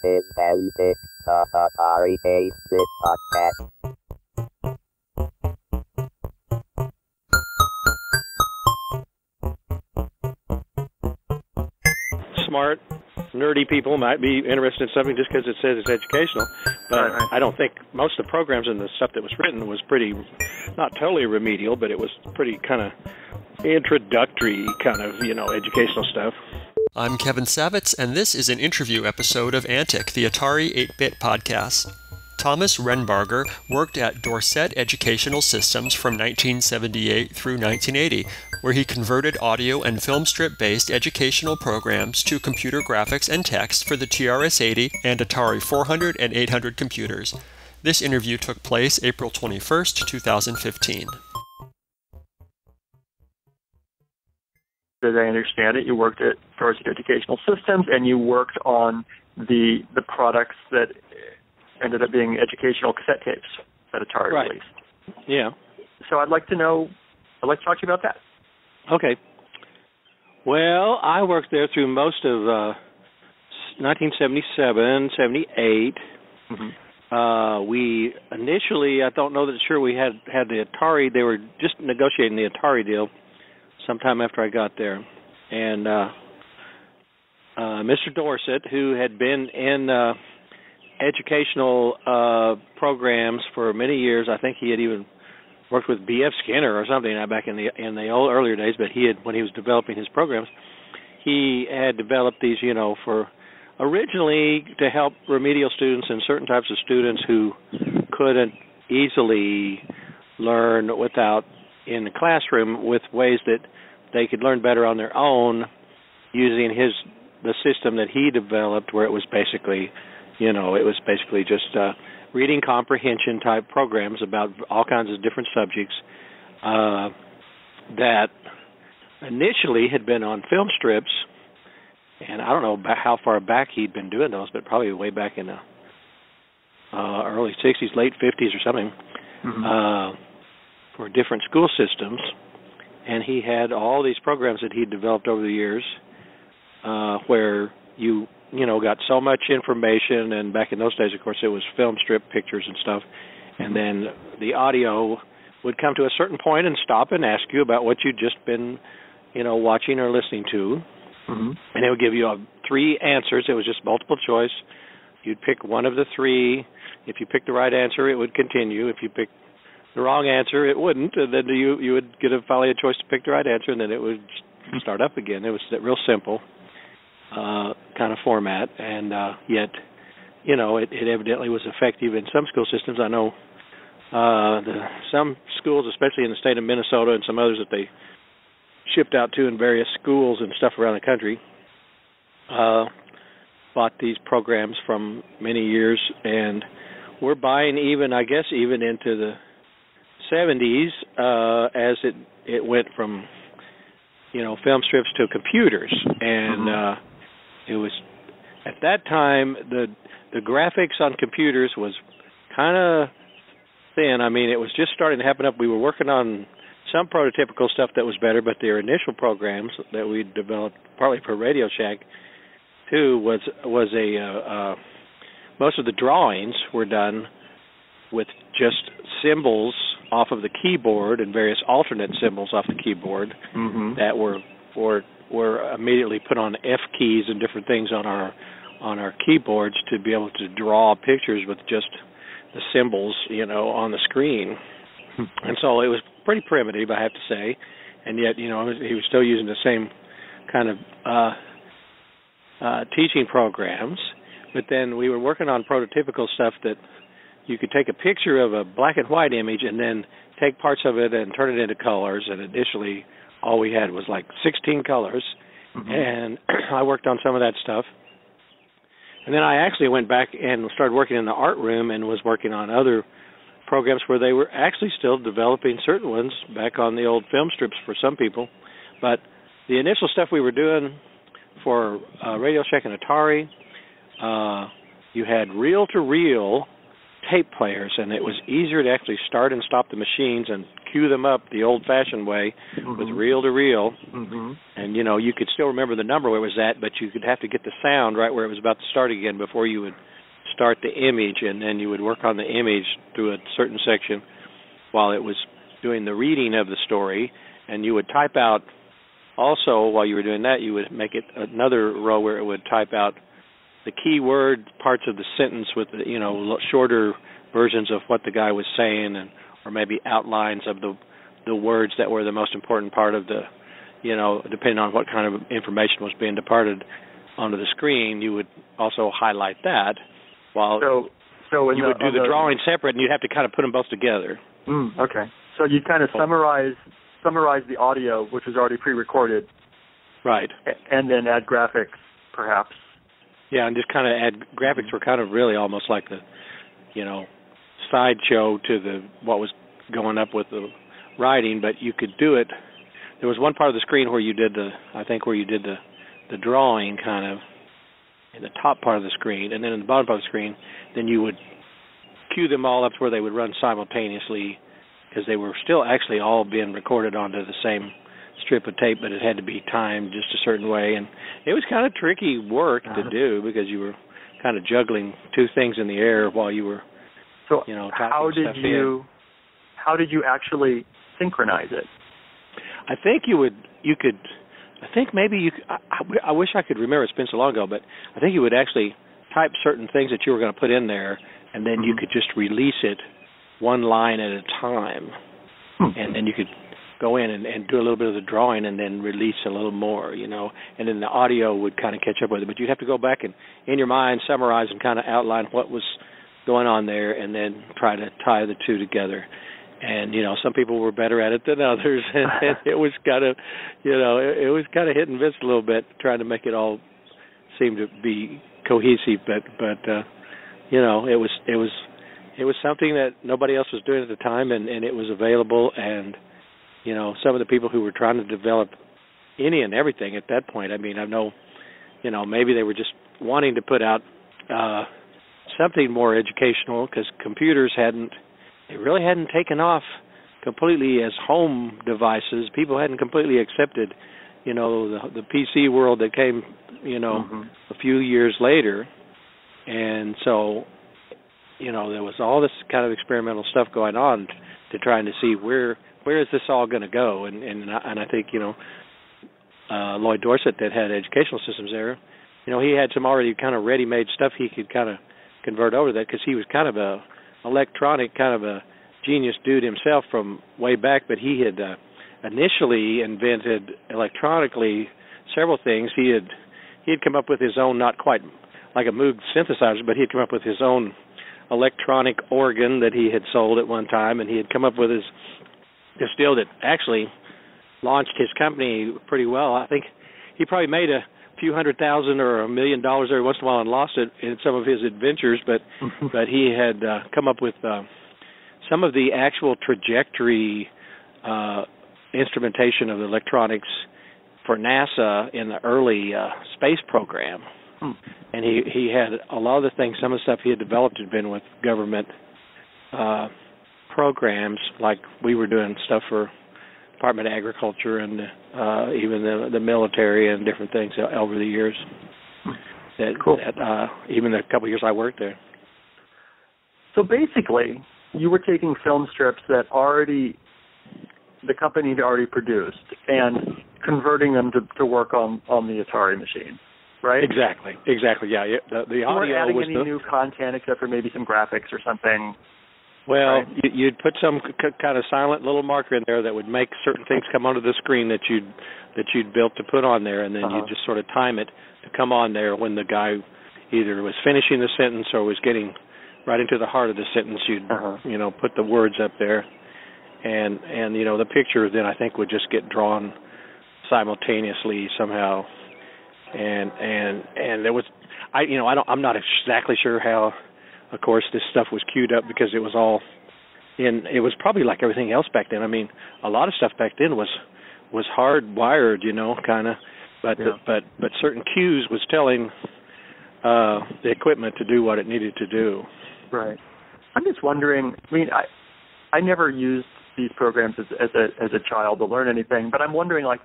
This is the Atari 8-bit podcast. Smart, nerdy people might be interested in something just because it says it's educational, but I don't think most of the programs and the stuff that was written was pretty, not totally remedial, but it was pretty kind of introductory kind of, educational stuff. I'm Kevin Savitz, and this is an interview episode of Antic, the Atari 8-bit podcast. Thomas Renbarger worked at Dorsett Educational Systems from 1978 through 1980, where he converted audio and filmstrip-based educational programs to computer graphics and text for the TRS-80 and Atari 400 and 800 computers. This interview took place April 21st, 2015. As I understand it, you worked at Dorsett Educational Systems, and you worked on the products that ended up being educational cassette tapes that Atari released. Yeah. So I'd like to talk to you about that. Okay. Well, I worked there through most of 1977, 78. Mm-hmm. We initially, I don't know that sure we had the Atari. They were just negotiating the Atari deal sometime after I got there. And Mr. Dorsett, who had been in educational programs for many years, I think he had even worked with B.F. Skinner or something back in the old earlier days, but when he was developing his programs, he had developed these, for originally to help remedial students and certain types of students who couldn't easily learn in the classroom, with ways that they could learn better on their own using the system that he developed, where it was basically just reading comprehension type programs about all kinds of different subjects that initially had been on film strips, and I don't know how far back he'd been doing those, but probably way back in the early 60s, late 50s or something, for different school systems. And he had all these programs that he'd developed over the years where you got so much information, and back in those days, of course, it was film strip pictures and stuff, and then the audio would come to a certain point and stop and ask you about what you'd just been, watching or listening to, and it would give you 3 answers. It was just multiple choice. You'd pick one of the 3. If you picked the right answer, it would continue. If you picked the wrong answer, it wouldn't, and then you would get finally a choice to pick the right answer, and then it would start up again. It was real simple kind of format, and yet, it evidently was effective in some school systems. I know some schools, especially in the state of Minnesota and some others that they shipped out to in various schools and stuff around the country, bought these programs from many years, and we're buying even into the 70s as it went from film strips to computers, and it was at that time the graphics on computers was kind of thin. I mean, it was just starting to happen up. We were working on some prototypical stuff that was better, but their initial programs that we developed partly for Radio Shack too was most of the drawings were done with just symbols off of the keyboard and various alternate symbols off the keyboard that were immediately put on F keys and different things on our keyboards to be able to draw pictures with just the symbols, on the screen. And so it was pretty primitive, I have to say, and yet, he was still using the same kind of teaching programs. But then we were working on prototypical stuff that you could take a picture of a black and white image and then take parts of it and turn it into colors. And initially, all we had was like 16 colors. And I worked on some of that stuff. And then I actually went back and started working in the art room and was working on other programs where they were actually still developing certain ones back on the old film strips for some people. But the initial stuff we were doing for Radio Shack and Atari, you had reel-to-reel tape players, and it was easier to actually start and stop the machines and cue them up the old-fashioned way with reel-to-reel. And, you could still remember the number where it was at, but you could have to get the sound right where it was about to start again before you would start the image, and then you would work on the image through a certain section while it was doing the reading of the story. And you would type out also, while you were doing that, you would make it another row where it would type out the key word parts of the sentence with the, shorter versions of what the guy was saying, or maybe outlines of the words that were the most important part of the, depending on what kind of information was being departed onto the screen, you would also highlight that while so you would do the drawing separate, and you'd have to kind of put them both together. Okay. So you'd kind of summarize the audio, which was already pre-recorded. Right. And then add graphics, perhaps. Yeah, and just kind of add graphics were kind of really almost like the, sideshow to what was going up with the writing, but you could do it. There was one part of the screen where you did the drawing kind of in the top part of the screen, and then in the bottom part of the screen, then you would cue them all up to where they would run simultaneously, because they were still actually all being recorded onto the same strip of tape, but it had to be timed just a certain way. And it was kind of tricky work to do, because you were kind of juggling two things in the air while you were, typing stuff in. How did you actually synchronize it? I think I wish I could remember, it's been so long ago, but I think you would actually type certain things that you were going to put in there, and then you could just release it one line at a time. And then you could go in and do a little bit of the drawing and then release a little more, and then the audio would kind of catch up with it. But you'd have to go back and, in your mind, summarize and kind of outline what was going on there, and then try to tie the two together. And, some people were better at it than others, and it was kind of, it was kind of hit and miss a little bit, trying to make it all seem to be cohesive. But it was something that nobody else was doing at the time, and it was available. And some of the people who were trying to develop any and everything at that point, I mean, I know, maybe they were just wanting to put out something more educational, because computers really hadn't taken off completely as home devices. People hadn't completely accepted, the PC world that came, a few years later. And so, there was all this kind of experimental stuff going on to trying to see where is this all going to go. And I think, Lloyd Dorsett, that had educational systems there, he had some already kind of ready-made stuff he could kind of convert over that, because he was kind of a electronic, kind of a genius dude himself from way back, but he had initially invented electronically several things. He had come up with his own, not quite like a Moog synthesizer, but he had come up with his own electronic organ that he had sold at one time, and he had come up with this deal that actually launched his company pretty well. I think he probably made a few $100,000 or $1 million every once in a while and lost it in some of his adventures, but he had come up with some of the actual trajectory instrumentation of the electronics for NASA in the early space program. And he had a lot of the things, some of the stuff he had developed had been with government programs, like we were doing stuff for Department of Agriculture and even the military and different things over the years. Even the couple of years I worked there. So basically, you were taking film strips that the company had already produced and converting them to work on the Atari machine, right? Exactly. Yeah. The audio weren't adding was any new content except for maybe some graphics or something. Well, right? You'd put some kind of silent little marker in there that would make certain things come onto the screen that you'd built to put on there, and then you'd just sort of time it to come on there when the guy either was finishing the sentence or was getting right into the heart of the sentence. You'd put the words up there, and the picture then I think would just get drawn simultaneously somehow, and there was I'm not exactly sure how. Of course, this stuff was queued up because it was all it was probably like everything else back then. I mean, a lot of stuff back then was hardwired, kind of, but certain cues was telling the equipment to do what it needed to do. Right. I'm just wondering. I mean, I never used these programs as a child to learn anything, but I'm wondering, like,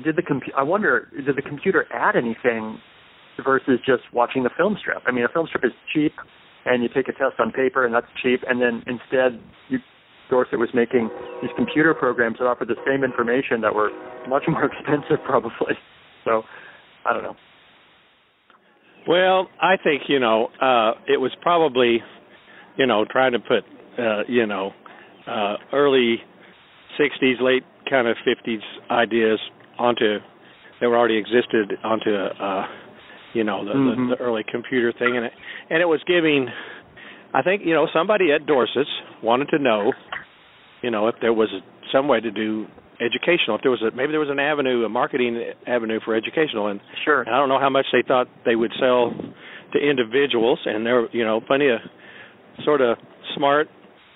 did the computer add anything versus just watching the film strip? I mean, a film strip is cheap, and you take a test on paper, and that's cheap, and then instead Dorsett was making these computer programs that offered the same information that were much more expensive, probably. So, I don't know. Well, I think, it was probably, trying to put, early 60s, late kind of 50s ideas that were already existed onto, the early computer thing. And it was giving, I think, somebody at Dorsett's wanted to know, if there was some way to do educational, if there was maybe there was an avenue, a marketing avenue for educational. And sure. I don't know how much they thought they would sell to individuals, and there were, plenty of sort of smart,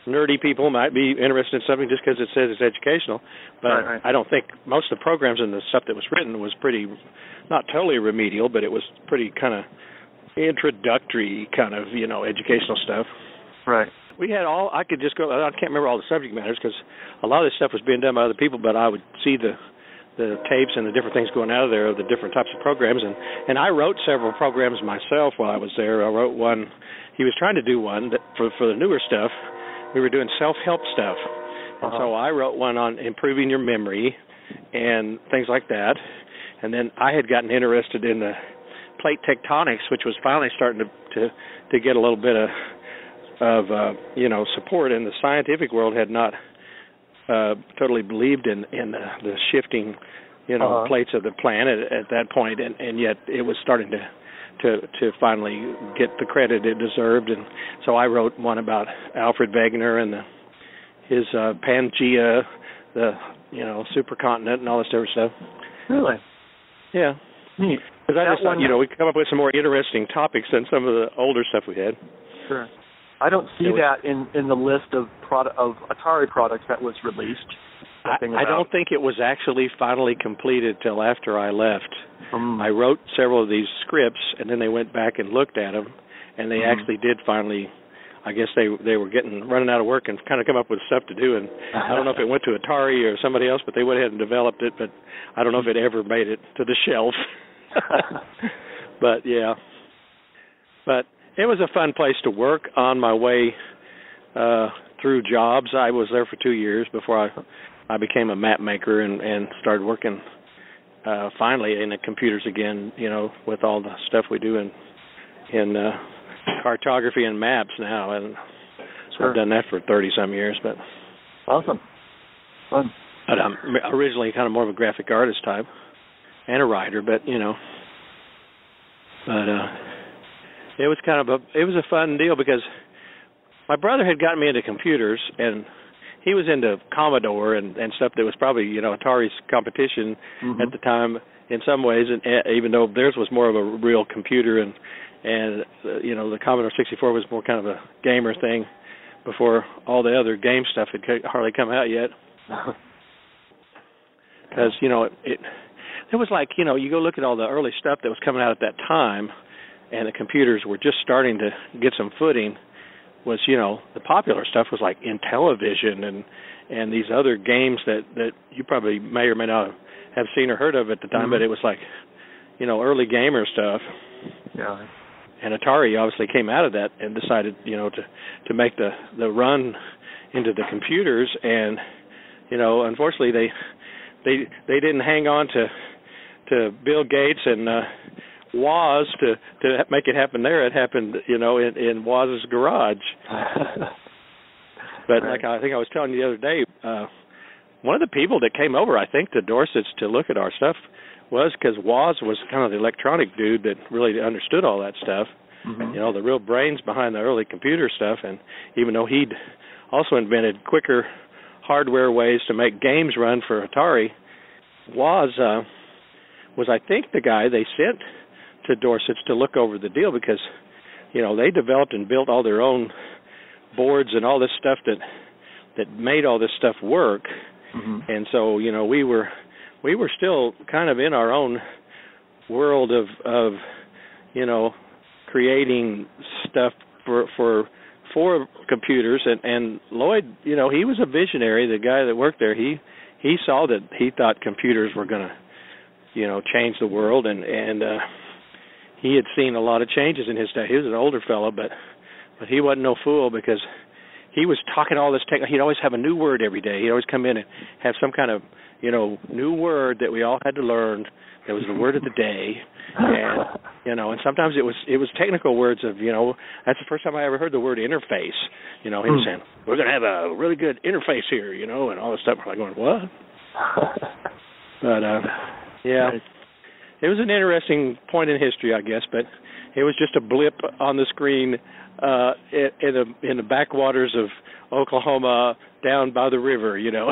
nerdy people might be interested in something just because it says it's educational. But right. I don't think most of the programs and the stuff that was written was pretty, not totally remedial, but it was pretty kind of introductory kind of, educational stuff. Right. We had I could just go, I can't remember all the subject matters because a lot of this stuff was being done by other people, but I would see the tapes and the different things going out of there of the different types of programs. And I wrote several programs myself while I was there. I wrote one. He was trying to do one that for the newer stuff. We were doing self-help stuff. And so I wrote one on improving your memory and things like that. And then I had gotten interested in the plate tectonics, which was finally starting to get a little bit of support, and the scientific world had not totally believed in the shifting, plates of the planet at that point, and yet it was starting to finally get the credit it deserved. And so I wrote one about Alfred Wegener and his Pangea, the supercontinent, and all this different stuff. Really? Yeah. Neat. Because I just thought, we could come up with some more interesting topics than some of the older stuff we had. Sure. I don't see that in the list of Atari products that was released. I don't think it was actually finally completed till after I left. I wrote several of these scripts, and then they went back and looked at them, and they actually did finally. I guess they were running out of work and kind of come up with stuff to do. And I don't know if it went to Atari or somebody else, but they went ahead and developed it. But I don't know if it ever made it to the shelf. But yeah, but. It was a fun place to work on my way through jobs. I was there for 2 years before I became a map maker and started working finally in the computers again, with all the stuff we do in cartography and maps now. And so I've done that for 30-some years. But awesome. Fun. But I'm originally kind of more of a graphic artist type and a writer, but, it was a fun deal because my brother had gotten me into computers, and he was into Commodore and stuff that was probably, Atari's competition at the time in some ways, and even though theirs was more of a real computer and the Commodore 64 was more kind of a gamer thing before all the other game stuff had hardly come out yet. Because, it was like, you go look at all the early stuff that was coming out at that time, and the computers were just starting to get some footing, was, the popular stuff was like Intellivision and these other games that you probably may or may not have seen or heard of at the time, but it was like, early gamer stuff. Yeah. And Atari obviously came out of that and decided, to make the run into the computers, and, unfortunately they didn't hang on to Bill Gates and Woz to make it happen there. It happened, in Woz's garage. But like I think I was telling you the other day, one of the people that came over, I think, to Dorsett's to look at our stuff was because Woz was kind of the electronic dude that really understood all that stuff. The real brains behind the early computer stuff. And even though he'd also invented quicker hardware ways to make games run for Atari, Woz was, I think, the guy they sent to Dorsett's to look over the deal because, they developed and built all their own boards and all this stuff that made all this stuff work. And so, we were still kind of in our own world of creating stuff for for computers, and Lloyd, you know, he was a visionary. The guy that worked there, he saw that he thought computers were going to, you know, change the world, and he had seen a lot of changes in his day. He was an older fellow, but he wasn't no fool, because he was talking all this tech. He'd always have a new word every day. He'd always come in and have some kind of, you know, new word that we all had to learn. That was the word of the day, and you know, and sometimes it was technical words of, you know, that's the first time I ever heard the word interface. You know, he was saying, we're going to have a really good interface here, you know, and all this stuff. We're like going, what? But yeah, it was an interesting point in history, I guess, but it was just a blip on the screen in the backwaters of Oklahoma, down by the river, you know.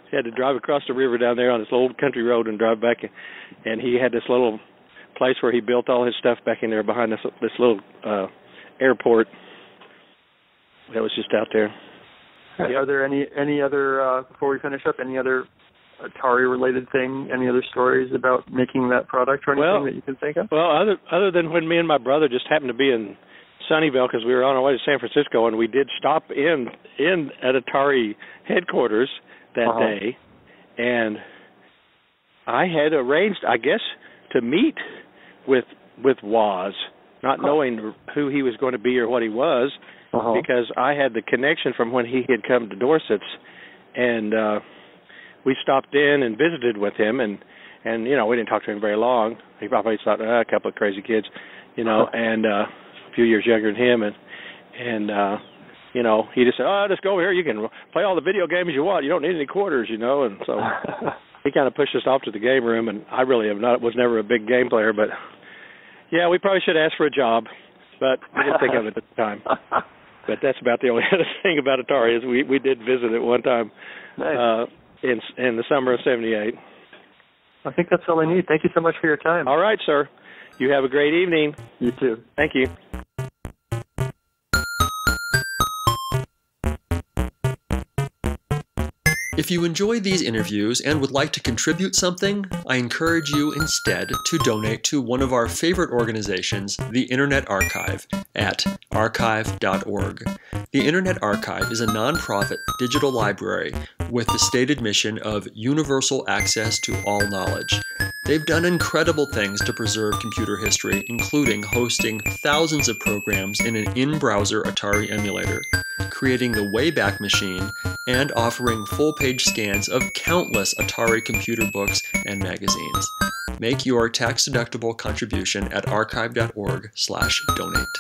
He had to drive across the river down there on this old country road and drive back, and he had this little place where he built all his stuff back in there behind this little airport that was just out there. Are there any other, before we finish up, any other Atari-related thing, any other stories about making that product or anything that you can think of? Well, other than when me and my brother just happened to be in Sunnyvale, because we were on our way to San Francisco, and we did stop in at Atari headquarters that day, and I had arranged, I guess, to meet with Woz, not knowing who he was going to be or what he was, because I had the connection from when he had come to Dorsett's, and we stopped in and visited with him, and you know, we didn't talk to him very long. He probably thought, a couple of crazy kids, you know, and a few years younger than him, and you know, he just said, just go over here. You can play all the video games you want. You don't need any quarters, you know. And so he kind of pushed us off to the game room, and I really was never a big game player, but yeah, we probably should ask for a job, but we didn't think of it at the time. But that's about the only other thing about Atari is we did visit it one time. Nice. In the summer of '78. I think that's all I need. Thank you so much for your time. All right, sir. You have a great evening. You too. Thank you. If you enjoy these interviews and would like to contribute something, I encourage you instead to donate to one of our favorite organizations, the Internet Archive, at archive.org. The Internet Archive is a nonprofit digital library with the stated mission of universal access to all knowledge. They've done incredible things to preserve computer history, including hosting thousands of programs in an in-browser Atari emulator, creating the Wayback Machine, and offering full-page scans of countless Atari computer books and magazines. Make your tax-deductible contribution at archive.org/donate.